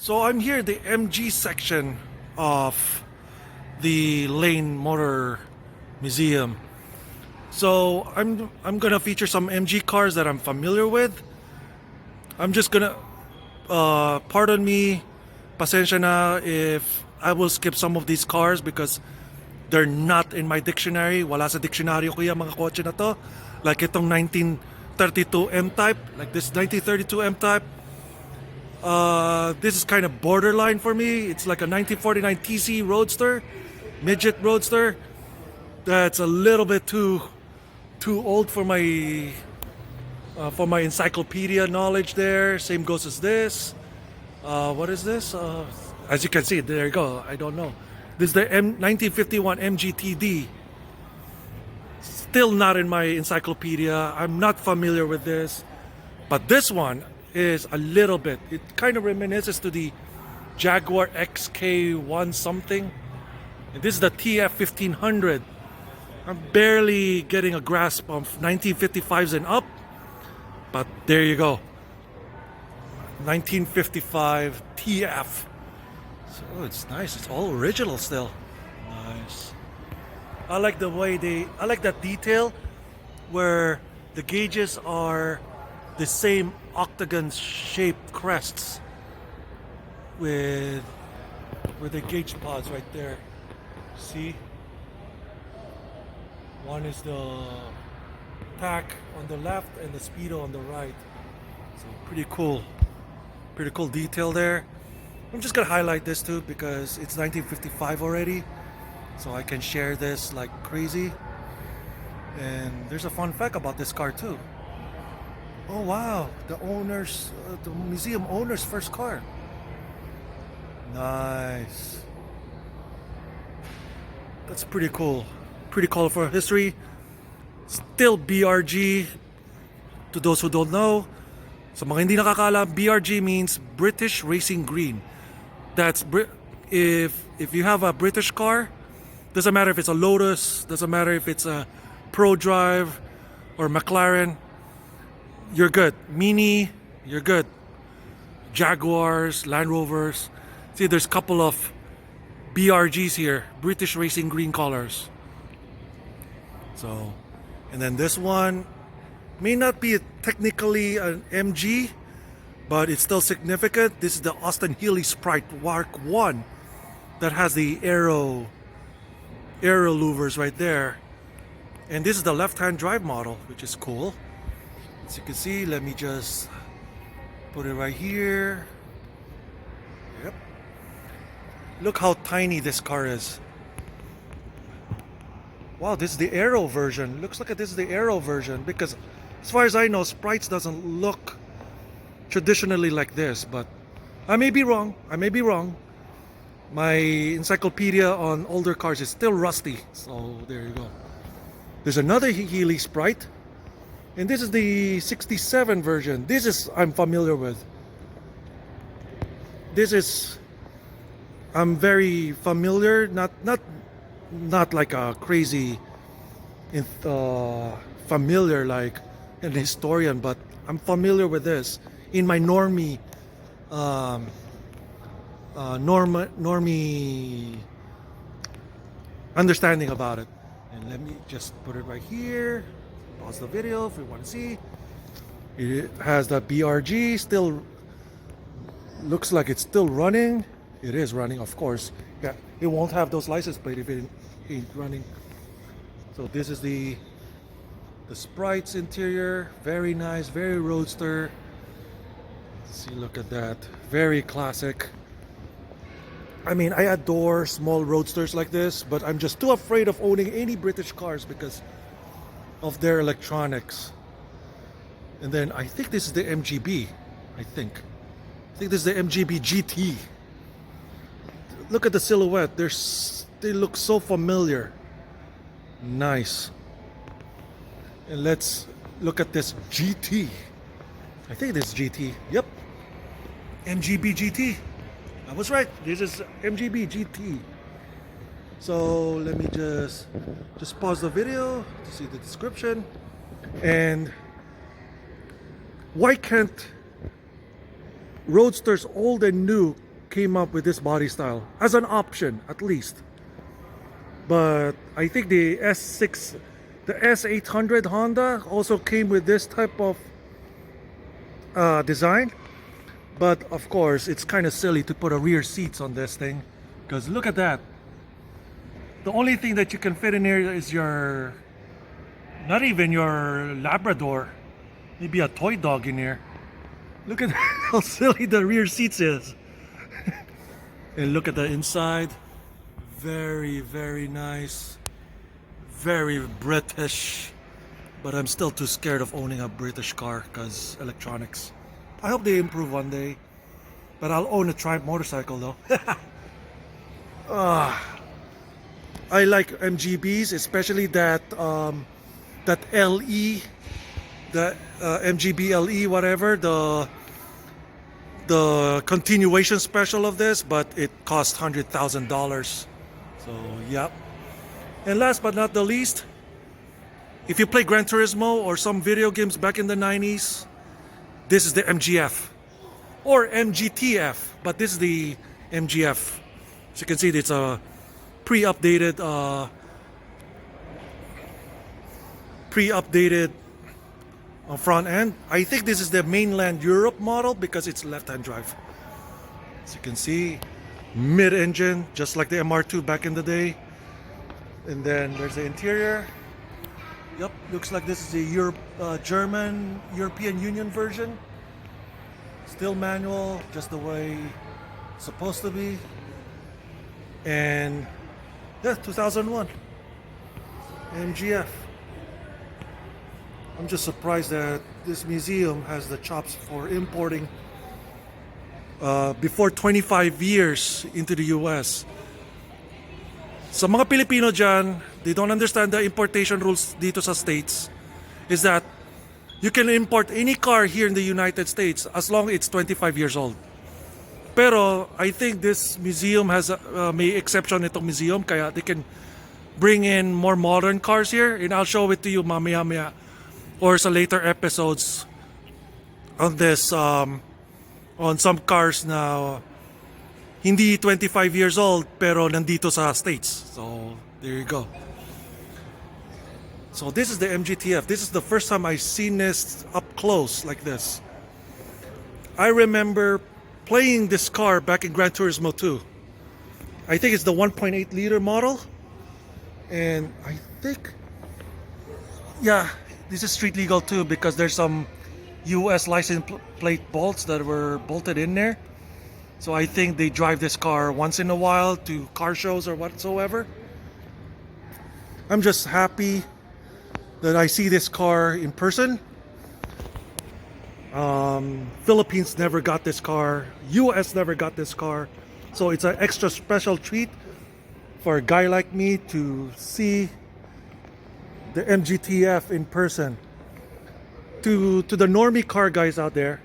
So I'm here at the MG section of the Lane Motor Museum. So I'm gonna feature some MG cars that I'm familiar with. I'm just gonna pardon me, pasensya na if I will skip some of these cars because they're not in my dictionary. Wala sa dictionaryo ko yung mga kotse na to. Like itong 1932 M-Type, like this 1932 M-Type. This is kind of borderline for me. It's like a 1949 TC Roadster, midget Roadster. That's a little bit too old for my encyclopedia knowledge. There, same goes as this. What is this? As you can see, there you go. I don't know. This is the 1951 MGTD. Still not in my encyclopedia. I'm not familiar with this, but this one is a little bit. It kind of reminisces to the Jaguar XK1 something. And this is the TF 1500. I'm barely getting a grasp of 1955s and up, but there you go. 1955 TF. So it's nice. It's all original still. Nice. I like the way I like that detail where the gauges are the same octagon shaped crests with the gauge pods right there. See? One is the pack on the left and the speedo on the right. So pretty cool detail there. I'm just gonna highlight this too because it's 1955 already, so I can share this like crazy. And there's a fun fact about this car too. Oh wow, the museum owner's first car. Nice. That's pretty cool. Pretty colorful history. Still BRG. To those who don't know, sa mga hindi nakakaalam, BRG means British Racing Green. That's if you have a British car, doesn't matter if it's a Lotus, doesn't matter if it's a Pro Drive or McLaren, you're good. Mini, you're good. Jaguars, Land Rovers. See, there's a couple of BRGs here, British Racing Green colors. So, and then this one may not be technically an MG, but it's still significant. This is the Austin Healey Sprite Mark 1 that has the aero louvers right there. And this is the left-hand drive model, which is cool. As you can see, let me just put it right here. Yep. Look how tiny this car is. Wow, this is the aero version. Looks like this is the aero version because as far as I know, Sprites doesn't look traditionally like this, but I may be wrong. My encyclopedia on older cars is still rusty, so there you go. There's another Healey Sprite, and this is the 67 version. This is I'm familiar with. I'm very familiar, not like a crazy familiar like an historian, but I'm familiar with this in my normie understanding about it. And let me just put it right here. Pause the video if you want to see. It has the BRG, still looks like it's still running. It is running, of course. Yeah, it won't have those license plate if it ain't running. So this is the Sprites interior. Very nice, very roadster. See, look at that. Very classic. I mean, I adore small roadsters like this, but I'm just too afraid of owning any British cars because of their electronics. And then I think this is the Mgb. I think this is the Mgb Gt. Look at the silhouette. They look so familiar. Nice. And let's look at this GT. I think this is GT. Yep. Mgb Gt. I was right. This is Mgb Gt. So let me just pause the video to see the description. And why can't roadsters old and new came up with this body style as an option, at least. But I think the S800 Honda also came with this type of design. But of course, it's kind of silly to put a rear seats on this thing, because look at that. The only thing that you can fit in here is your, not even your Labrador, maybe a toy dog in here. Look at how silly the rear seats is. And look at the inside. Very, very nice. Very British. But I'm still too scared of owning a British car because electronics. I hope they improve one day. But I'll own a Triumph motorcycle though. I like MGBs, especially that that LE, the Mgb LE, whatever, the continuation special of this, but it cost $100,000. So yep. And last but not the least, if you play Gran Turismo or some video games back in the 90s, this is the MGF or MGTF, but this is the MGF. As you can see, it's a pre-updated front end. I think this is the mainland Europe model because it's left-hand drive. As you can see, mid-engine, just like the MR2 back in the day. And then there's the interior. Yep, looks like this is the European Union version. Still manual, just the way it's supposed to be. And yeah, 2001 MGF. I'm just surprised that this museum has the chops for importing before 25 years into the US. Sa mga Pilipino dyan, they don't understand the importation rules dito sa States, is that you can import any car here in the United States as long as it's 25 years old. Pero I think this museum has may exception itong museum, kaya they can bring in more modern cars here, and I'll show it to you mamaya or sa later episodes on this on some cars na hindi 25 years old pero nandito sa States. So there you go. So this is the MGTF. This is the first time I've seen this up close like this. I remember playing this car back in Gran Turismo 2. I think it's the 1.8 liter model. And I think, yeah, this is street legal too because there's some US license plate bolts that were bolted in there. So I think they drive this car once in a while to car shows or whatsoever. I'm just happy that I see this car in person. Philippines never got this car. US never got this car. So it's an extra special treat for a guy like me to see the MGTF in person. To the normie car guys out there,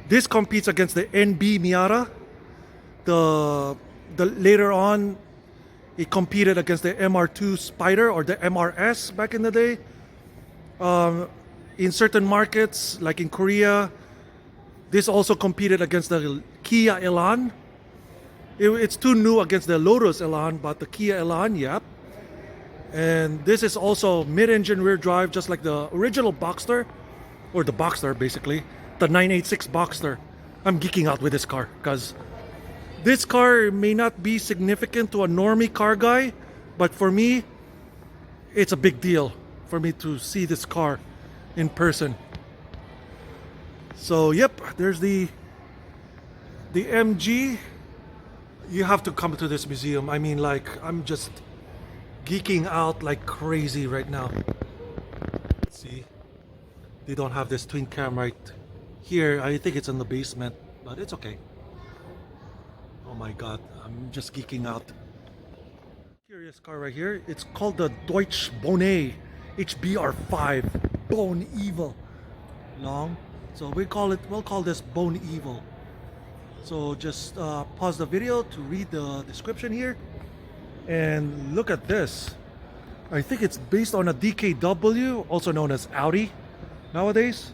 this competes against the NB Miata. The later on, it competed against the MR2 Spider or the MRS back in the day. In certain markets, like in Korea, this also competed against the Kia Elan. It's too new against the Lotus Elan, but the Kia Elan, yep. And this is also mid-engine rear drive, just like the original Boxster, or the Boxster basically, the 986 Boxster. I'm geeking out with this car because this car may not be significant to a normie car guy, but for me, it's a big deal for me to see this car in person. So yep, there's the MG. You have to come to this museum. I mean, like, I'm just geeking out like crazy right now. See, they don't have this twin cam right here. I think it's in the basement, but it's okay. Oh my god, I'm just geeking out. Curious car right here. It's called the Deutsche Bonnet HBR5 Bone Evil. Long, so we'll call this Bone Evil. So just pause the video to read the description here. And look at this. I think it's based on a DKW, also known as Audi nowadays.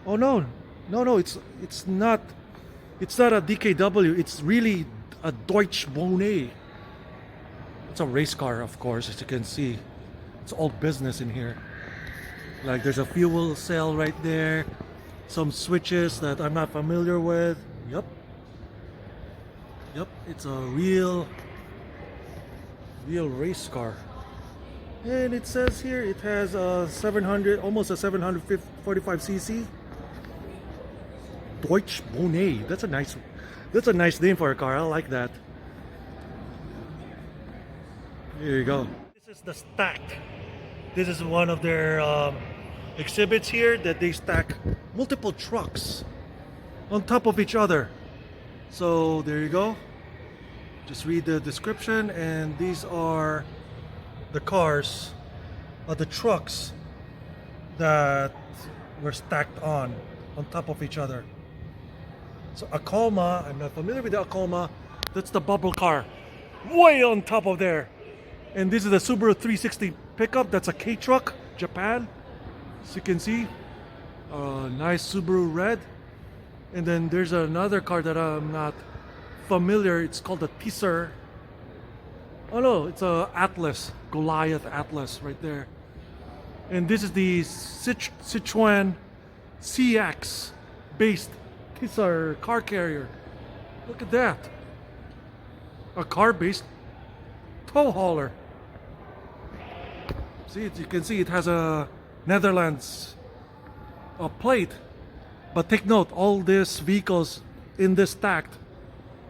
Oh no, it's not It's not a DKW, it's really a Deutsch Bonnet. It's a race car, of course, as you can see. It's all business in here. Like there's a fuel cell right there, some switches that I'm not familiar with. Yep. Yep, it's a real race car. And it says here it has a 700, almost a 745cc Deutsch Bonnet. That's a nice name for a car. I like that. Here you go. This is the stacked. This is one of their exhibits here that they stack multiple trucks on top of each other. So there you go. Just read the description, and these are the cars, the trucks that were stacked on top of each other. So Acoma, I'm not familiar with the Acoma. That's the bubble car, way on top of there. And this is the Subaru 360 pickup. That's a K truck, Japan. As you can see, nice Subaru red. And then there's another car that I'm not familiar. It's called the Tatra. Oh no, it's a Atlas, Goliath Atlas right there. And this is the Citroen CX based Tatra car carrier. Look at that. A car based tow hauler. See, you can see it has a Netherlands plate. But take note, all these vehicles in this stacked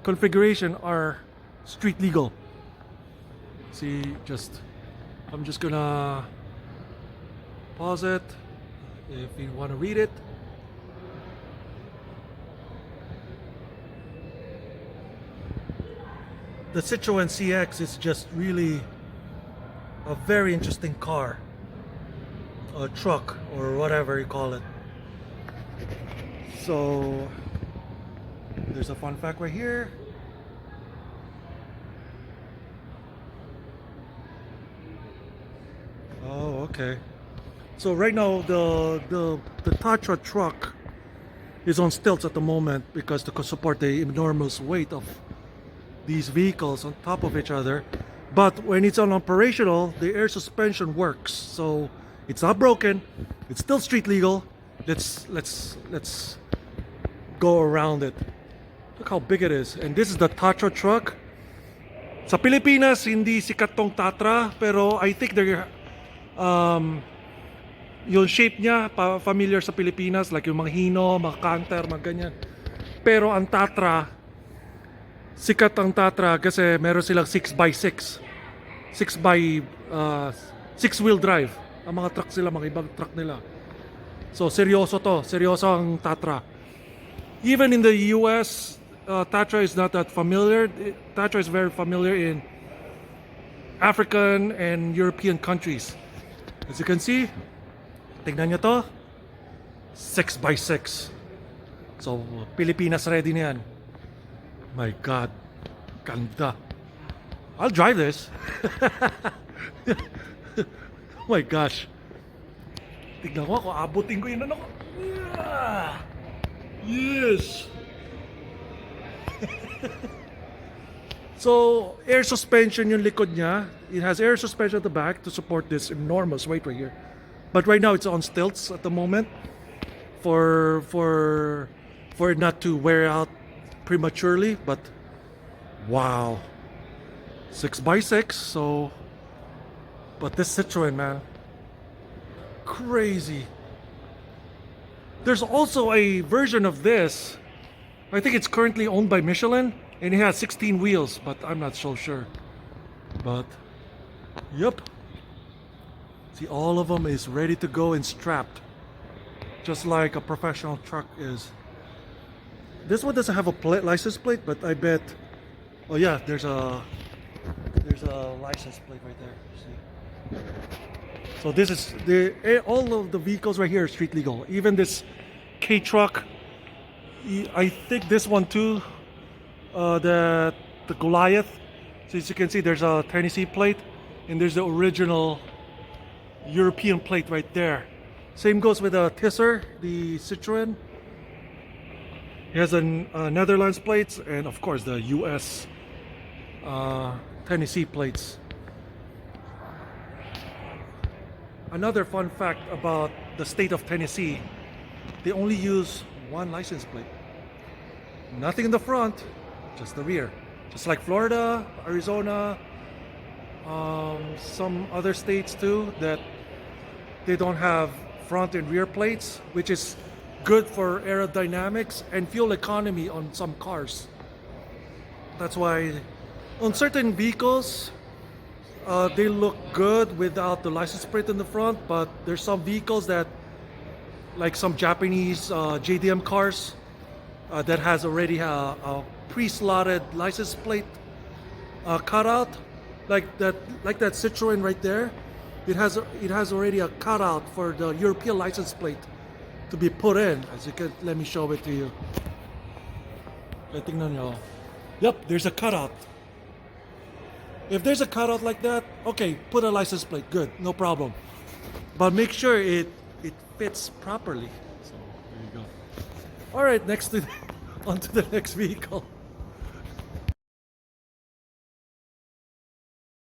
configuration are street legal. See, I'm just gonna pause it if you want to read it. The Citroen CX is just really a very interesting car, a truck, or whatever you call it. So there's a fun fact right here. Oh, okay. So right now the Tatra Truck is on stilts at the moment because to support the enormous weight of these vehicles on top of each other. But when it's on operational, the air suspension works. So it's not broken. It's still street legal. Let's go around it. Look how big it is. And this is the Tatra Truck. Sa Pilipinas, hindi sikat tong Tatra, pero I think they're yung shape niya familiar sa Pilipinas, like yung mga Hino, mga Canter, mga ganyan. Pero ang Tatra, sikat ang Tatra kasi meron silang 6x6. 6-wheel drive. Ang mga truck sila, mga ibang truck nila. So seryoso to, seryoso ang Tatra. Even in the US, Tatra is not that familiar. Tatra is very familiar in African and European countries. As you can see, tignan nyo to, 6x6. So, Pilipinas ready na yan. My God, ganda. I'll drive this. Oh my gosh. Tignan ko kung abutin ko yun. Ano ko? Yeah. Yes. So, air suspension yung likod niya. It has air suspension at the back to support this enormous weight right here. But right now it's on stilts at the moment for it not to wear out prematurely. But wow, 6x6. So, but this Citroen, man, crazy. There's also a version of this. I think it's currently owned by Michelin, and it has 16 wheels, but I'm not so sure. But yep, see, all of them is ready to go and strapped, just like a professional truck is. This one doesn't have a license plate, but I bet. Oh yeah, there's a license plate right there. See. So this is all of the vehicles right here are street legal. Even this K truck, I think this one too, the Goliath. So as you can see, there's a Tennessee plate, and there's the original European plate right there. Same goes with the Tissar, the Citroen. He has a Netherlands plates and of course the US Tennessee plates. Another fun fact about the state of Tennessee, they only use one license plate. Nothing in the front, just the rear. Just like Florida, Arizona, some other states too, that they don't have front and rear plates, which is good for aerodynamics and fuel economy on some cars. That's why on certain vehicles, they look good without the license plate in the front, but there's some vehicles that, like some Japanese JDM cars, that has already a pre-slotted license plate cutout, like that Citroen right there. It has already a cutout for the European license plate to be put in. As you can, let me show it to you. Tingnan nyo. Yep, there's a cutout. If there's a cutout like that, okay, put a license plate, good, no problem. But make sure it fits properly. So there you go. All right, on to the next vehicle.